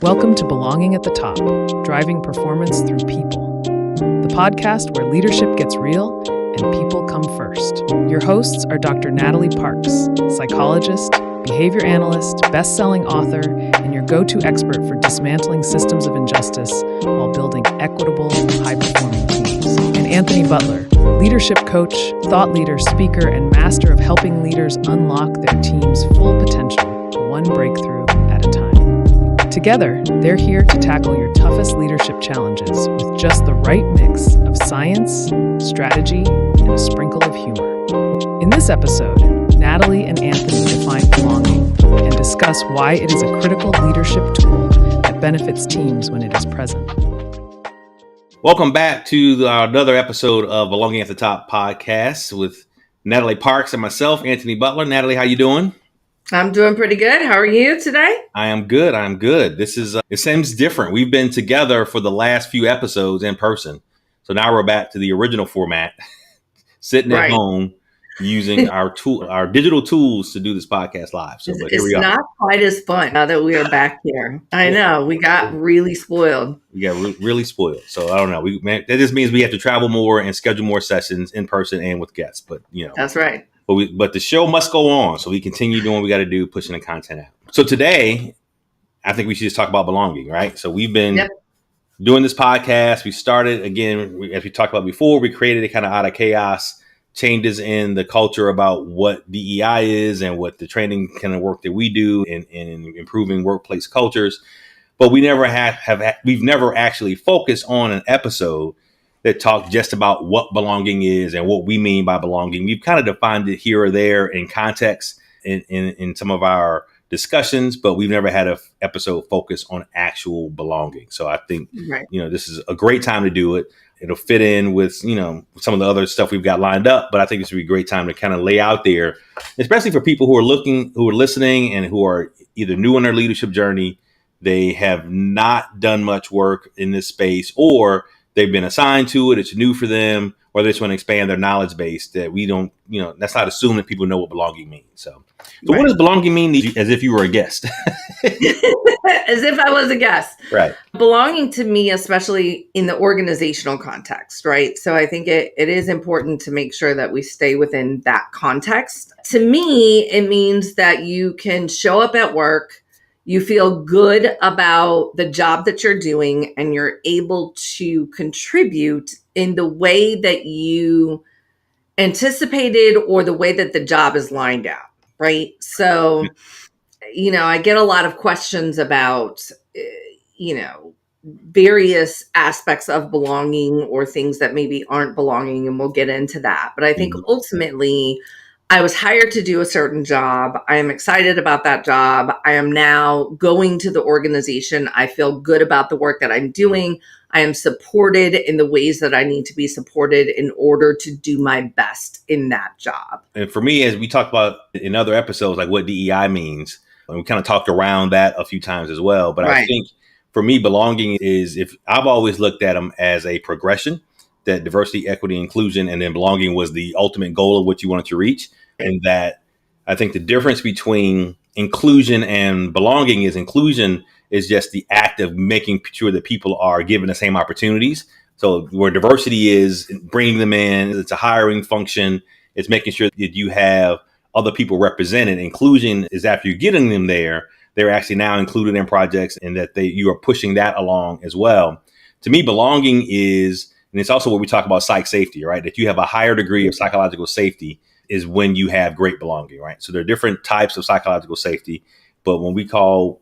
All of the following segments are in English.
Welcome to Belonging at the Top, driving performance through people. The podcast where leadership gets real and people come first. Your hosts are Dr. Natalie Parks, psychologist, behavior analyst, best-selling author, and your go-to expert for dismantling systems of injustice while building equitable, high-performing teams. And Anthony Butler, leadership coach, thought leader, speaker, and master of helping leaders unlock their team's full potential, one breakthrough at a time. Together, they're here to tackle your toughest leadership challenges with just the right mix of science, strategy, and a sprinkle of humor. In this episode, Natalie and Anthony define belonging and discuss why it is a critical leadership tool that benefits teams when it is present. Welcome back to another episode of Belonging at the Top podcast with Natalie Parks and myself, Anthony Butler. Natalie, how you doing? I'm doing pretty good. How are you today? I am good. This is, it seems different. We've been together for the last few episodes in person. So now we're back to the original format, sitting at home using our digital tools to do this podcast live. So but here we are. It's not quite as fun now that we are back here. I know. We got really spoiled. We got really spoiled. So I don't know. That just means we have to travel more and schedule more sessions in person and with guests. But, you know. That's right. But the show must go on, so we continue doing what we got to do, pushing the content out. So today, I think we should just talk about belonging, right? So we've been doing this podcast. We started, again, as we talked about before, we created it kind of out of chaos, changes in the culture about what DEI is and what the training kind of work that we do in improving workplace cultures. But we never we've never actually focused on an episode that talk just about what belonging is and what we mean by belonging. We've kind of defined it here or there in context in some of our discussions, but we've never had an episode focused on actual belonging. So I think, this is a great time to do it. It'll fit in with, some of the other stuff we've got lined up, but I think this would be a great time to kind of lay out there, especially for people who are listening and who are either new in their leadership journey, they have not done much work in this space, or they've been assigned to it, it's new for them, or they just want to expand their knowledge base that we don't, let's not assume that people know what belonging means. So What does belonging mean as if you were a guest? As if I was a guest. Right. Belonging to me, especially in the organizational context, right? So I think it is important to make sure that we stay within that context. To me, it means that you can show up at work, you feel good about the job that you're doing, and you're able to contribute in the way that you anticipated or the way that the job is lined out, right? So, I get a lot of questions about, various aspects of belonging or things that maybe aren't belonging, and we'll get into that. But I think ultimately, I was hired to do a certain job. I am excited about that job. I am now going to the organization. I feel good about the work that I'm doing. I am supported in the ways that I need to be supported in order to do my best in that job. And for me, as we talked about in other episodes, like what DEI means, and we kind of talked around that a few times as well. But I think for me, belonging is, if I've always looked at them as a progression, that diversity, equity, inclusion, and then belonging was the ultimate goal of what you wanted to reach. And that I think the difference between inclusion and belonging is inclusion is just the act of making sure that people are given the same opportunities. So where diversity is bringing them in, it's a hiring function. It's making sure that you have other people represented. Inclusion is after you're getting them there, they're actually now included in projects, and that you are pushing that along as well. To me, belonging is, and it's also what we talk about psych safety, right? That you have a higher degree of psychological safety is when you have great belonging, right? So there are different types of psychological safety, but what we call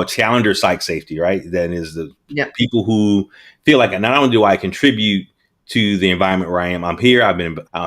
challenger psych safety, right? That is the people who feel like, not only do I contribute to the environment where I am, I'm here, I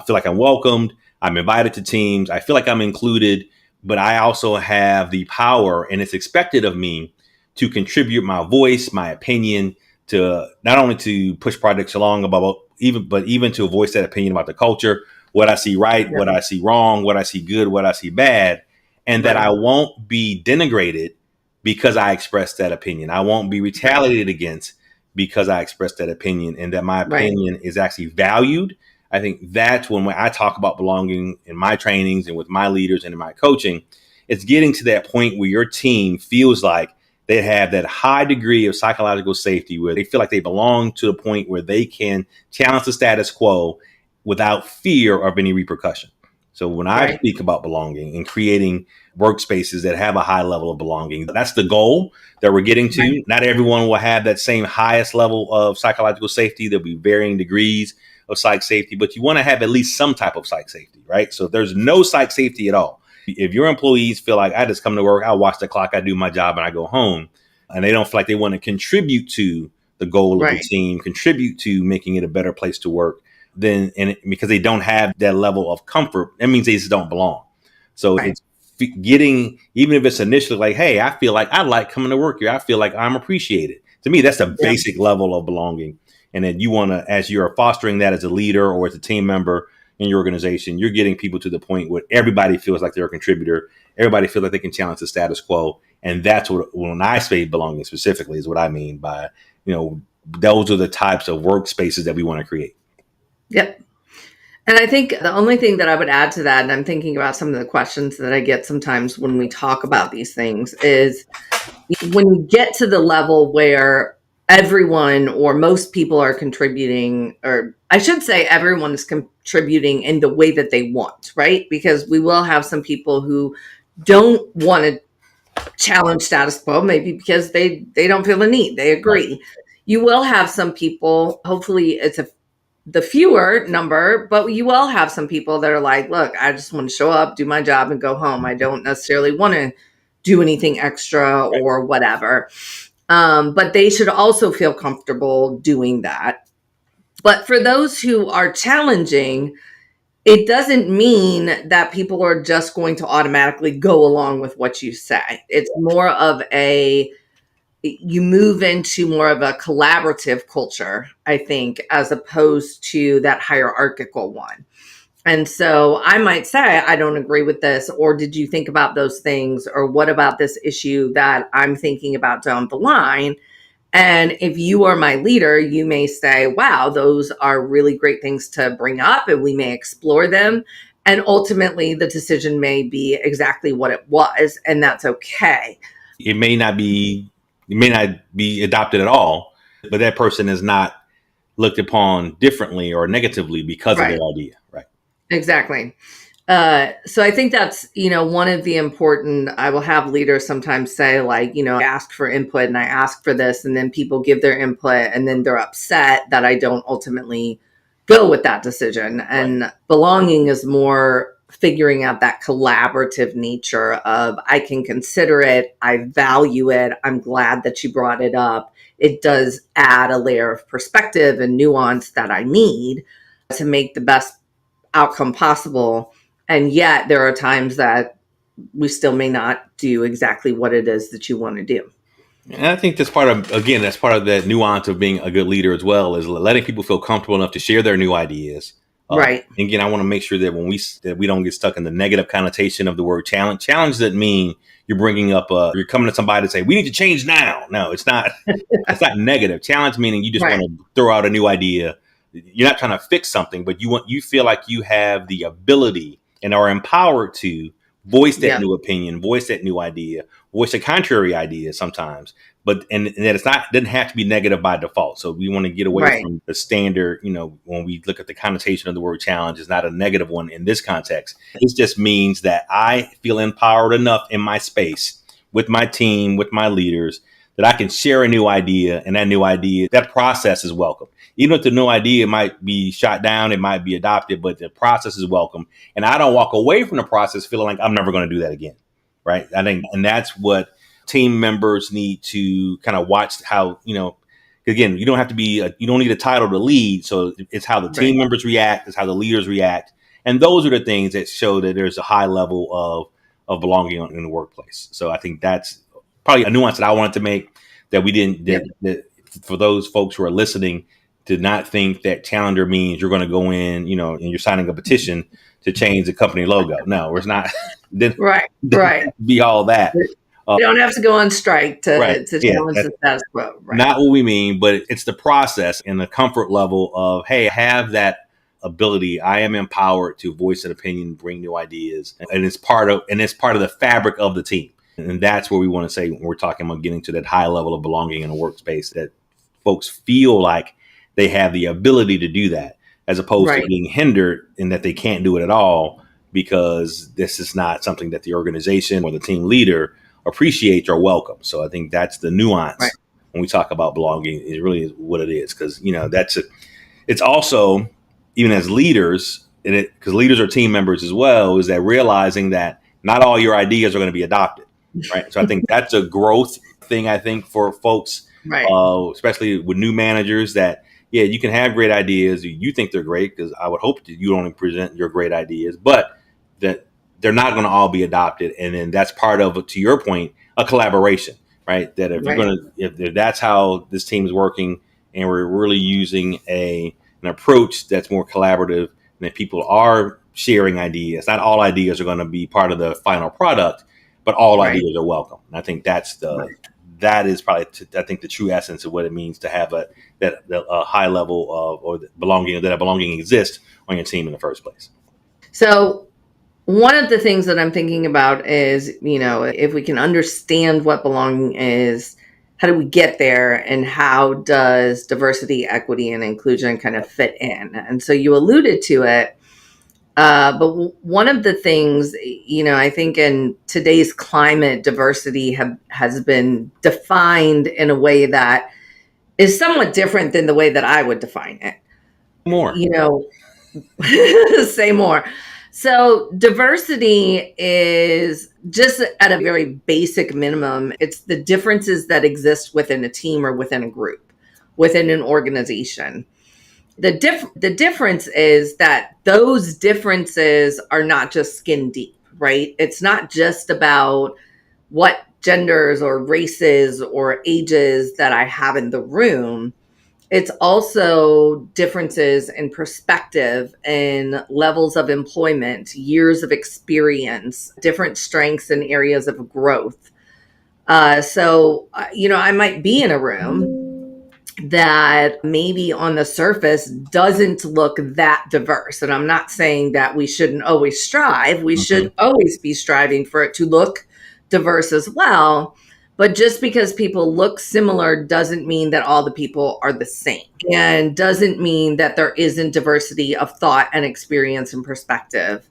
feel like I'm welcomed, I'm invited to teams, I feel like I'm included, but I also have the power, and it's expected of me to contribute my voice, my opinion, to not only to push projects along, but even to voice that opinion about the culture, what I see right, what I see wrong, what I see good, what I see bad, and that I won't be denigrated because I express that opinion. I won't be retaliated against because I express that opinion, and that my opinion is actually valued. I think that's when I talk about belonging in my trainings and with my leaders and in my coaching, it's getting to that point where your team feels like they have that high degree of psychological safety where they feel like they belong to the point where they can challenge the status quo without fear of any repercussion. So when I speak about belonging and creating workspaces that have a high level of belonging, that's the goal that we're getting to. Right. Not everyone will have that same highest level of psychological safety. There'll be varying degrees of psych safety, but you want to have at least some type of psych safety, right? So if there's no psych safety at all, if your employees feel like I just come to work, I watch the clock, I do my job, and I go home, and they don't feel like they want to contribute to the goal of the team, contribute to making it a better place to work, then, and because they don't have that level of comfort, that means they just don't belong. So it's getting, even if it's initially like, hey, I feel like I like coming to work here. I feel like I'm appreciated. To me, that's a basic level of belonging. And then you want to, as you're fostering that as a leader or as a team member in your organization, you're getting people to the point where everybody feels like they're a contributor. Everybody feels like they can challenge the status quo. And that's what, when I say belonging specifically, is what I mean by, those are the types of workspaces that we want to create. Yep. And I think the only thing that I would add to that, and I'm thinking about some of the questions that I get sometimes when we talk about these things, is when you get to the level where everyone or most people are contributing, or I should say everyone is contributing in the way that they want, right? Because we will have some people who don't want to challenge status quo, maybe because they don't feel the need. They agree. Right. You will have some people, hopefully it's the fewer number, but you will have some people that are like, look, I just want to show up, do my job, and go home. I don't necessarily want to do anything extra or whatever. But they should also feel comfortable doing that. But for those who are challenging, it doesn't mean that people are just going to automatically go along with what you say. It's more of you move into more of a collaborative culture, I think, as opposed to that hierarchical one. And so I might say, I don't agree with this, or did you think about those things? Or what about this issue that I'm thinking about down the line? And if you are my leader, you may say, wow, those are really great things to bring up, and we may explore them. And ultimately, the decision may be exactly what it was, and that's okay. It may not be adopted at all, but that person is not looked upon differently or negatively because of their idea. Right. Exactly. So I think that's, one of the important, I will have leaders sometimes say like, I ask for input and I ask for this, and then people give their input and then they're upset that I don't ultimately go with that decision. And belonging is more figuring out that collaborative nature of, I can consider it, I value it, I'm glad that you brought it up. It does add a layer of perspective and nuance that I need to make the best outcome possible. And yet there are times that we still may not do exactly what it is that you want to do. And I think that's part of that nuance of being a good leader as well, is letting people feel comfortable enough to share their new ideas. Right. And again, I want to make sure that that we don't get stuck in the negative connotation of the word challenge. Challenge doesn't mean you're bringing up you're coming to somebody to say, we need to change now. No, it's not. It's not negative. Challenge meaning you just want to throw out a new idea. You're not trying to fix something, but you feel like you have the ability and are empowered to voice that new opinion, voice that new idea, voice a contrary idea sometimes. But and that doesn't have to be negative by default. So we want to get away from the standard, when we look at the connotation of the word challenge, is not a negative one in this context. It just means that I feel empowered enough in my space with my team, with my leaders, that I can share a new idea, and that process is welcome. Even if the new idea might be shot down, it might be adopted, but the process is welcome. And I don't walk away from the process feeling like I'm never going to do that again. Right. I think, and that's what team members need to kind of watch how, again, you don't need a title to lead. So it's how the team members react, it's how the leaders react. And those are the things that show that there's a high level of belonging in the workplace. So I think that's probably a nuance that I wanted to make, that we didn't, that for those folks who are listening, to not think that challenger means you're going to go in, and you're signing a petition to change the company logo. No, it's not. Right. Be all that. You don't have to go on strike to challenge the status quo. Right. Not what we mean, but it's the process and the comfort level of, hey, I have that ability. I am empowered to voice an opinion, bring new ideas, and it's part of the fabric of the team. And that's where we want to say, when we're talking about getting to that high level of belonging in a workspace, that folks feel like they have the ability to do that, as opposed to being hindered in that they can't do it at all because this is not something that the organization or the team leader appreciates or welcomes. So I think that's the nuance when we talk about belonging, is really what it is. Because, it's also, even as leaders, because leaders are team members as well, is that realizing that not all your ideas are going to be adopted. Right. So I think that's a growth thing, I think, for folks, especially with new managers, that, you can have great ideas. You think they're great, because I would hope that you only present your great ideas, but that they're not going to all be adopted. And then that's part of, to your point, a collaboration, right? That if you're going to, if that's how this team is working, and we're really using an approach that's more collaborative, and that people are sharing ideas, not all ideas are going to be part of the final product, but all ideas are welcome. And I think that's that is probably, I think, the true essence of what it means to have a high level of, or belonging, that a belonging exists on your team in the first place. So one of the things that I'm thinking about is, if we can understand what belonging is, how do we get there, and how does diversity, equity, and inclusion kind of fit in? And so you alluded to it. But one of the things, I think in today's climate, diversity has been defined in a way that is somewhat different than the way that I would define it. More. Say more. So diversity is, just at a very basic minimum, it's the differences that exist within a team or within a group, within an organization. The difference is that those differences are not just skin deep, right? It's not just about what genders or races or ages that I have in the room. It's also differences in perspective and levels of employment, years of experience, different strengths and areas of growth. So, I might be in a room that maybe on the surface doesn't look that diverse. And I'm not saying that we shouldn't always strive. We should always be striving for it to look diverse as well. But just because people look similar doesn't mean that all the people are the same, and doesn't mean that there isn't diversity of thought and experience and perspective.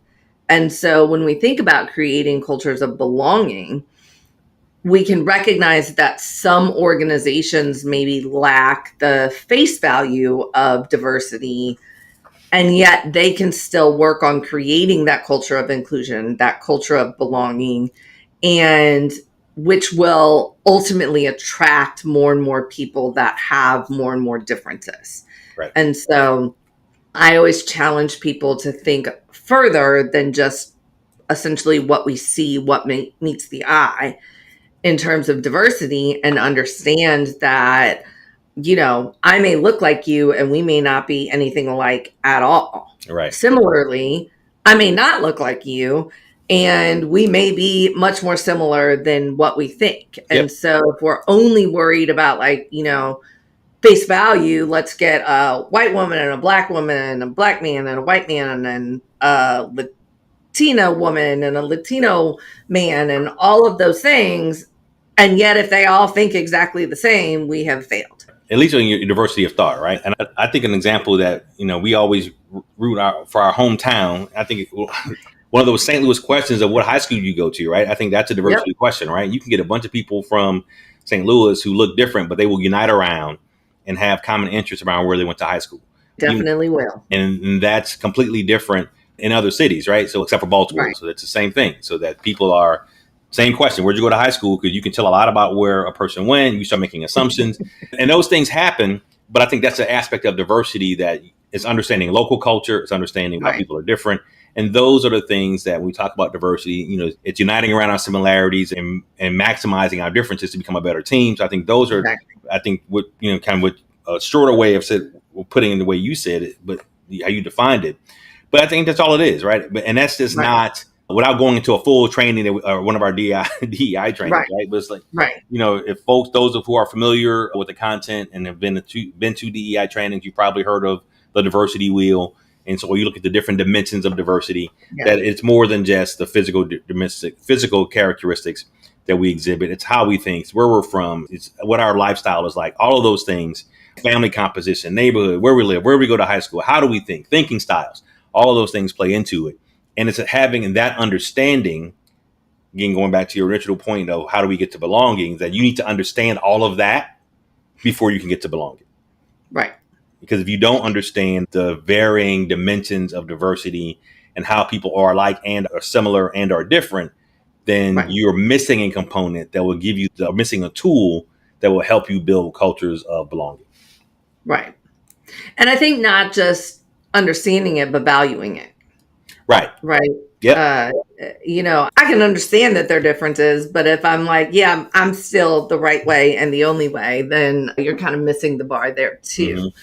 And so when we think about creating cultures of belonging, we can recognize that some organizations maybe lack the face value of diversity, and yet they can still work on creating that culture of inclusion, that culture of belonging, and which will ultimately attract more and more people that have more and more differences. Right. And so I always challenge people to think further than just essentially what we see, what meets the eye in terms of diversity, and understand that, I may look like you and we may not be anything alike at all. Right. Similarly, I may not look like you, and we may be much more similar than what we think. And so if we're only worried about face value, let's get a white woman and a black woman and a black man and a white man and a Latina woman and a Latino man and all of those things. And yet if they all think exactly the same, we have failed. At least on your diversity of thought, right? And I think an example that, we always root for our hometown, I think one of those St. Louis questions of what high school you go to, right? I think that's a diversity question, right? You can get a bunch of people from St. Louis who look different, but they will unite around and have common interests around where they went to high school. Definitely will. And that's completely different in other cities, right? So except for Baltimore. Right. So that's the same thing. So that people are, same question, where'd you go to high school? Because you can tell a lot about where a person went. You start making assumptions. And those things happen. But I think that's an aspect of diversity that is understanding local culture. It's understanding how people are different. And those are the things that when we talk about diversity, it's uniting around our similarities and maximizing our differences to become a better team. So I think those are, I think, what, kind of what a shorter way of putting it the way you said it, but how you defined it. But I think that's all it is, right? And that's just not, without going into a full training or one of our DEI trainings, right? But it's like, if folks, those of who are familiar with the content and have been to DEI trainings, you've probably heard of the diversity wheel. And so you look at the different dimensions of diversity, that it's more than just the physical characteristics, that we exhibit. It's how we think, it's where we're from, it's what our lifestyle is like, all of those things, family composition, neighborhood, where we live, where we go to high school, how do we think, thinking styles, all of those things play into it. And it's having that understanding, again, going back to your original point of how do we get to belonging, that you need to understand all of that before you can get to belonging. Right. Because if you don't understand the varying dimensions of diversity and how people are alike and are similar and are different, then you're missing a component that will give you missing a tool that will help you build cultures of belonging. Right. And I think not just understanding it, but valuing it. Right. Right. Yeah. I can understand that there are differences, but if I'm like, yeah, I'm still the right way and the only way, then you're kind of missing the bar there too. Mm-hmm.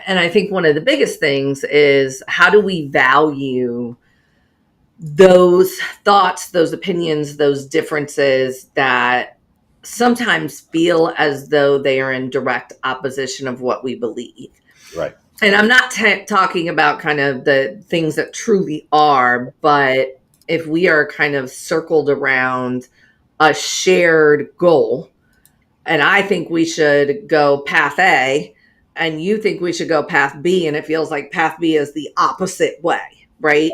And I think one of the biggest things is, how do we value those thoughts, those opinions, those differences that sometimes feel as though they are in direct opposition of what we believe. Right. And I'm not talking about kind of the things that truly are, but if we are kind of circled around a shared goal, and I think we should go path A, and you think we should go path B, and it feels like path B is the opposite way, right?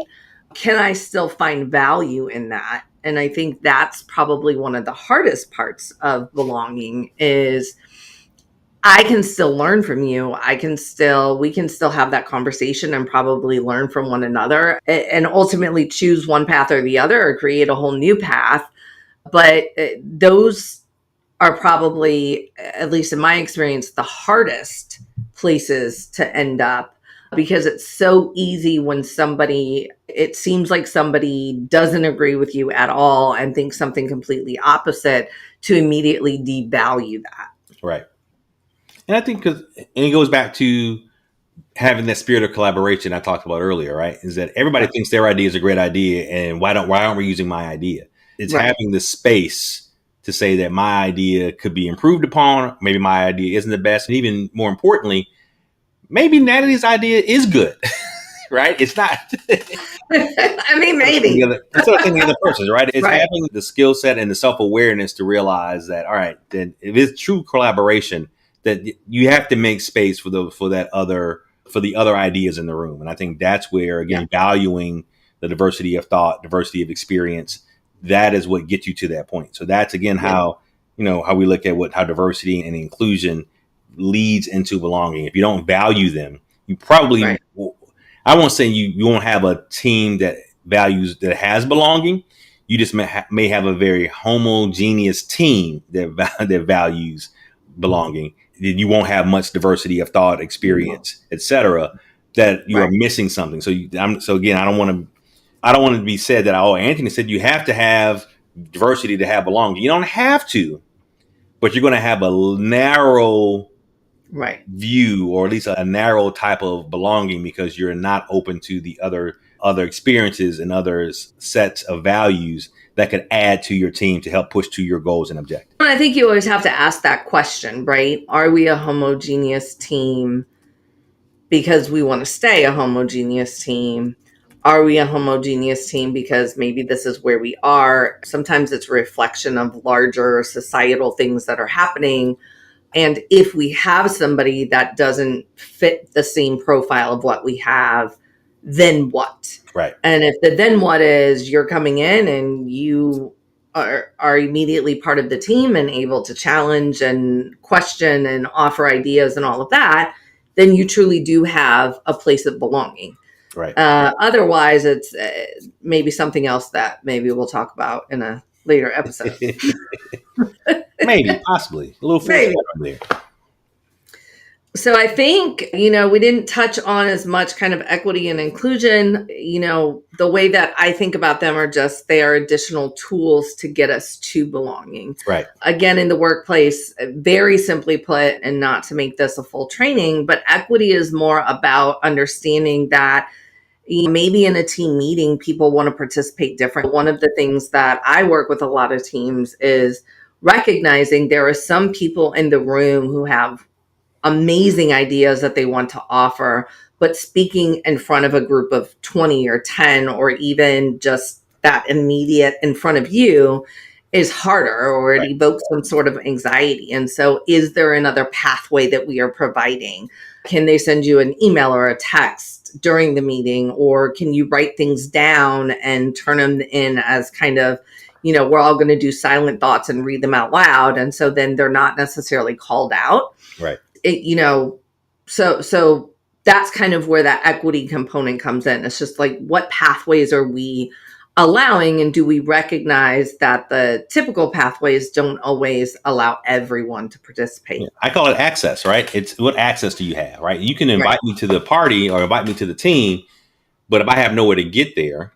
Can I still find value in that? And I think that's probably one of the hardest parts of belonging is I can still learn from you. We can still have that conversation and probably learn from one another and ultimately choose one path or the other or create a whole new path. But those are probably, at least in my experience, the hardest places to end up, because it's so easy when it seems like somebody doesn't agree with you at all and thinks something completely opposite, to immediately devalue that. Right. And I think it goes back to having that spirit of collaboration I talked about earlier, right? Is that everybody thinks their idea is a great idea, and why aren't we using my idea? It's having the space to say that my idea could be improved upon. Maybe my idea isn't the best. And even more importantly, maybe Natalie's idea is good, right? It's not. I mean, maybe. Instead of thinking the other person's, right? It's having the skill set and the self-awareness to realize that, all right, then if it's true collaboration, that you have to make space for the other ideas in the room. And I think that's where, again, valuing the diversity of thought, diversity of experience, that is what gets you to that point. So that's, again, how we look at how diversity and inclusion leads into belonging. If you don't value them, you probably, I won't say you won't have a team that has belonging. You just may have a very homogeneous team that values belonging. You won't have much diversity of thought, experience, etc. That you are missing something. So again, I don't want to be said that, Anthony said you have to have diversity to have belonging. You don't have to, but you're going to have a narrow view, or at least a narrow type of belonging, because you're not open to the other experiences and other sets of values that could add to your team to help push to your goals and objectives. I think you always have to ask that question, right? Are we a homogeneous team because we want to stay a homogeneous team? Are we a homogeneous team because maybe this is where we are? Sometimes it's a reflection of larger societal things that are happening. And if we have somebody that doesn't fit the same profile of what we have, then what? Right. And if the then what is you're coming in and you are immediately part of the team and able to challenge and question and offer ideas and all of that, then you truly do have a place of belonging. Right. Otherwise, it's maybe something else that maybe we'll talk about in a later episode. Maybe, possibly. A little maybe. There. So I think, we didn't touch on as much kind of equity and inclusion. The way that I think about them are just, they are additional tools to get us to belonging. Right. Again, in the workplace, very simply put, and not to make this a full training, but equity is more about understanding that maybe in a team meeting, people want to participate different. One of the things that I work with a lot of teams is recognizing there are some people in the room who have amazing ideas that they want to offer, but speaking in front of a group of 20 or 10, or even just that immediate in front of you, is harder, or it evokes some sort of anxiety. And so is there another pathway that we are providing? Can they send you an email or a text during the meeting, or can you write things down and turn them in as kind of, we're all going to do silent thoughts and read them out loud. And so then they're not necessarily called out. Right. So that's kind of where that equity component comes in. It's just like, what pathways are we allowing, and do we recognize that the typical pathways don't always allow everyone to participate? Yeah. I call it access, right? It's what access do you have, right? You can invite me to the party or invite me to the team, but if I have nowhere to get there,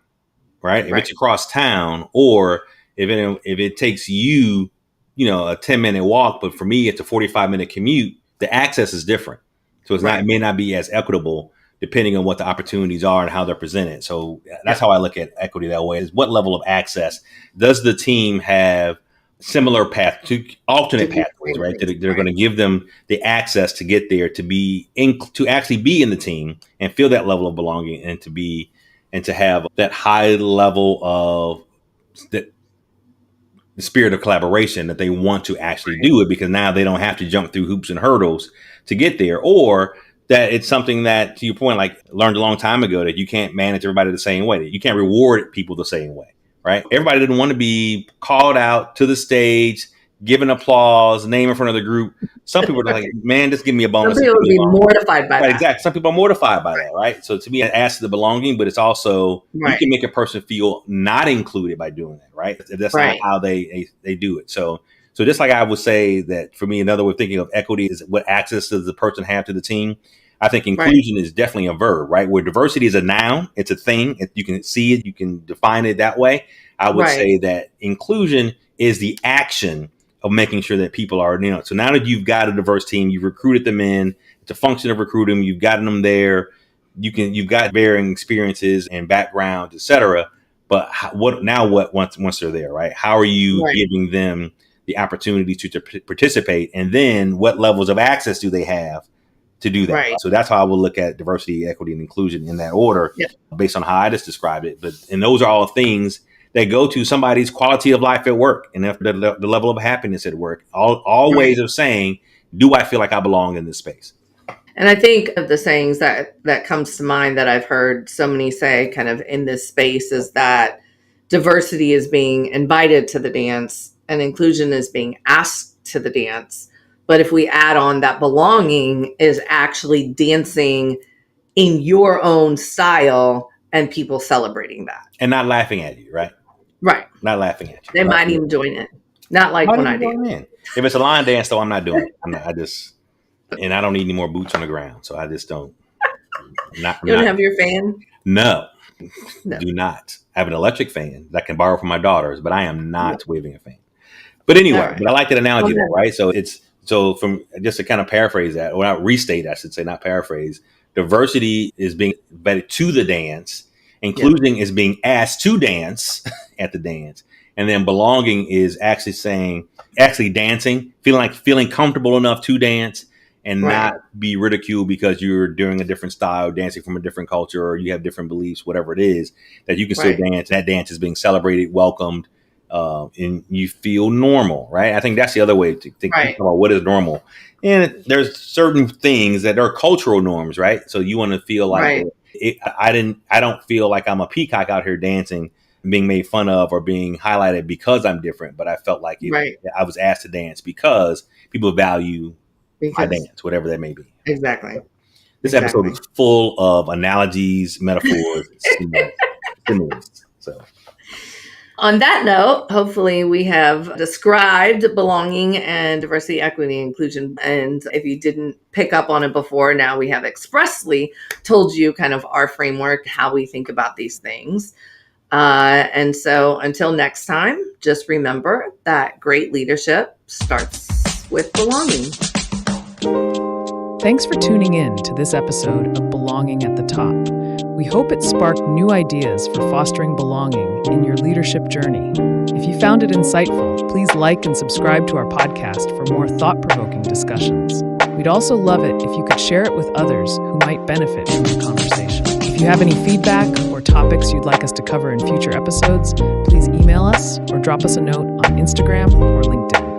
right? If it's across town, or if it takes you, a 10-minute walk, but for me, it's a 45-minute commute, the access is different. So it may not be as equitable depending on what the opportunities are and how they're presented. So that's how I look at equity that way, is what level of access does the team have similar alternate pathways, right? They're going to give them the access to get there, to actually be in the team and feel that level of belonging, and to have that high level of the spirit of collaboration that they want to actually do it, because now they don't have to jump through hoops and hurdles to get there, or that it's something that, to your point, like learned a long time ago, that you can't manage everybody the same way, that you can't reward people the same way, right? Everybody didn't want to be called out to the stage, given applause, name in front of the group. Some people are like, man, just give me a bonus. Some people would be mortified by that. Exactly. Some people are mortified by that, right? So to me, it adds to the belonging, but it's also, you can make a person feel not included by doing that, right? If that's not how they do it. So just like I would say that for me, another way of thinking of equity is what access does the person have to the team. I think inclusion is definitely a verb, right? Where diversity is a noun, it's a thing. You can see it, you can define it that way. I would say that inclusion is the action of making sure that people are, so now that you've got a diverse team, you've recruited them in, it's a function of recruiting, you've gotten them there, you've got varying experiences and backgrounds, et cetera. But what once they're there, right? How are you giving them the opportunity to participate? And then what levels of access do they have to do that? Right. So that's how I would look at diversity, equity, and inclusion in that order, based on how I just described it. And those are all things that go to somebody's quality of life at work, and the level of happiness at work. All ways of saying, do I feel like I belong in this space? And I think of the sayings that comes to mind that I've heard so many say kind of in this space is that diversity is being invited to the dance and inclusion is being asked to the dance. But if we add on that belonging is actually dancing in your own style and people celebrating that. And not laughing at you, right? Right. Not laughing at you. They might even join in. Not like when I do. If it's a line dance, though, I'm not doing it. And I don't need any more boots on the ground. So I just don't. You don't have your fan? No. Do not. I have an electric fan that I can borrow from my daughters, but I am not waving a fan. But anyway, but I like that analogy, though, right? So from just to kind of paraphrase that, or not restate, I should say, not paraphrase, diversity is being invited to the dance. Inclusion is being asked to dance at the dance. And then belonging is actually dancing, feeling comfortable enough to dance and not be ridiculed because you're doing a different style, dancing from a different culture, or you have different beliefs, whatever it is, that you can still dance. That dance is being celebrated, welcomed, and you feel normal, right? I think that's the other way to think about what is normal. And there's certain things that are cultural norms, right? So you want to feel like I don't feel like I'm a peacock out here dancing, being made fun of or being highlighted because I'm different, but I felt like I was asked to dance because people value my dance, whatever that may be. Exactly. This episode is full of analogies, metaphors, similes. So. On that note, hopefully we have described belonging and diversity, equity, and inclusion. And if you didn't pick up on it before, now we have expressly told you kind of our framework, how we think about these things. And so until next time, just remember that great leadership starts with belonging. Thanks for tuning in to this episode of Belonging at the Top. We hope it sparked new ideas for fostering belonging in your leadership journey. If you found it insightful, please like and subscribe to our podcast for more thought-provoking discussions. We'd also love it if you could share it with others who might benefit from the conversation. If you have any feedback or topics you'd like us to cover in future episodes, please email email us or drop us a note on Instagram or LinkedIn.